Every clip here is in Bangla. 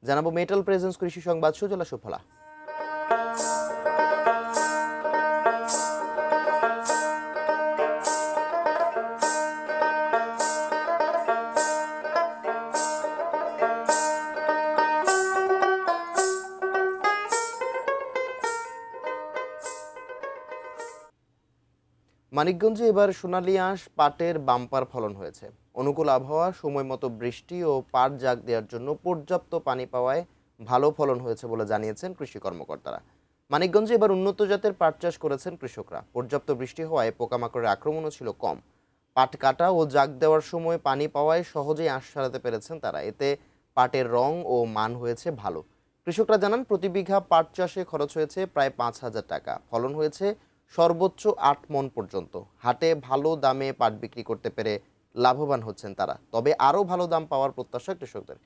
জানাবো মেটাল প্রেজেন্স কৃষি সংবাদ সুজলা সুফলা। মানিকগঞ্জে এবার সোনালী আঁশ পাটের বাম্পার ফলন হয়েছে। অনুকূল আবহাওয়া, সময় মতো বৃষ্টি ও পাট জাগ দেওয়ার জন্য পর্যাপ্ত পানি পাওয়ায় ভালো ফলন হয়েছে বলে জানিয়েছেন কৃষি কর্মকর্তারা। মানিকগঞ্জে এবার উন্নত জাতের পাট চাষ করেছেন কৃষকরা। পর্যাপ্ত বৃষ্টি হওয়ায় পোকামাকড়ের আক্রমণও ছিল কম। পাট কাটা ও জাগ দেওয়ার সময় পানি পাওয়ায় সহজেই আঁশ ছাড়াতে পেরেছেন তারা। এতে পাটের রং ও মান হয়েছে ভালো। কৃষকরা জানান, প্রতি বিঘা পাট চাষে খরচ হয়েছে প্রায় 5,000 টাকা। ফলন হয়েছে সর্বোচ্চ 8 মণ পর্যন্ত। হাটে ভালো দামে পাট বিক্রি করতে পেরে লাভবান হচ্ছেন তারা। তবে আরও ভালো দাম পাওয়ার প্রত্যাশা কৃষকদের।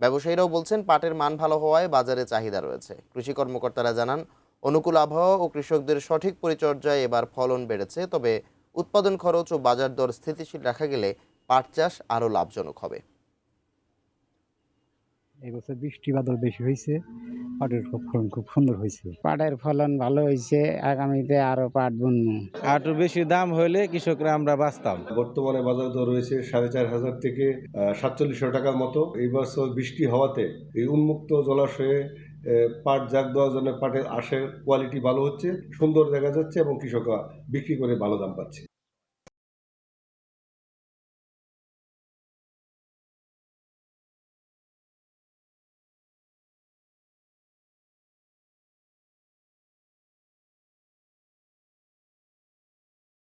ব্যবসায়ীরাও বলছেন, পাটের মান ভালো হওয়ায় বাজারে চাহিদা রয়েছে। কৃষি কর্মকর্তারা জানান, অনুকূল আবহাওয়া ও কৃষকদের সঠিক পরিচর্যায় এবার ফলন বেড়েছে। তবে উৎপাদন খরচ ও বাজার দর স্থিতিশীল রাখা গেলে পাট চাষ আরও লাভজনক হবে। এই বছর বৃষ্টি বাদল বেশি হয়েছে, পাটের ফলন খুব সুন্দর হয়েছে। পাটের ফলন ভালো হয়েছে, আগামীতে আরো পাট বুনবো। আরো বেশি দাম হইলে কৃষকরা আমরা বাঁচতাম। বর্তমানে বাজার দর রয়েছে 4,500 থেকে 4700 টাকার মতো। এই বছর বৃষ্টি হওয়াতে এই উন্মুক্ত জলাশয়ে পাট জাগ দেওয়ার জন্য পাটের আঁশের কোয়ালিটি ভালো হচ্ছে, সুন্দর দেখা যাচ্ছে এবং কৃষকরা বিক্রি করে ভালো দাম পাচ্ছে।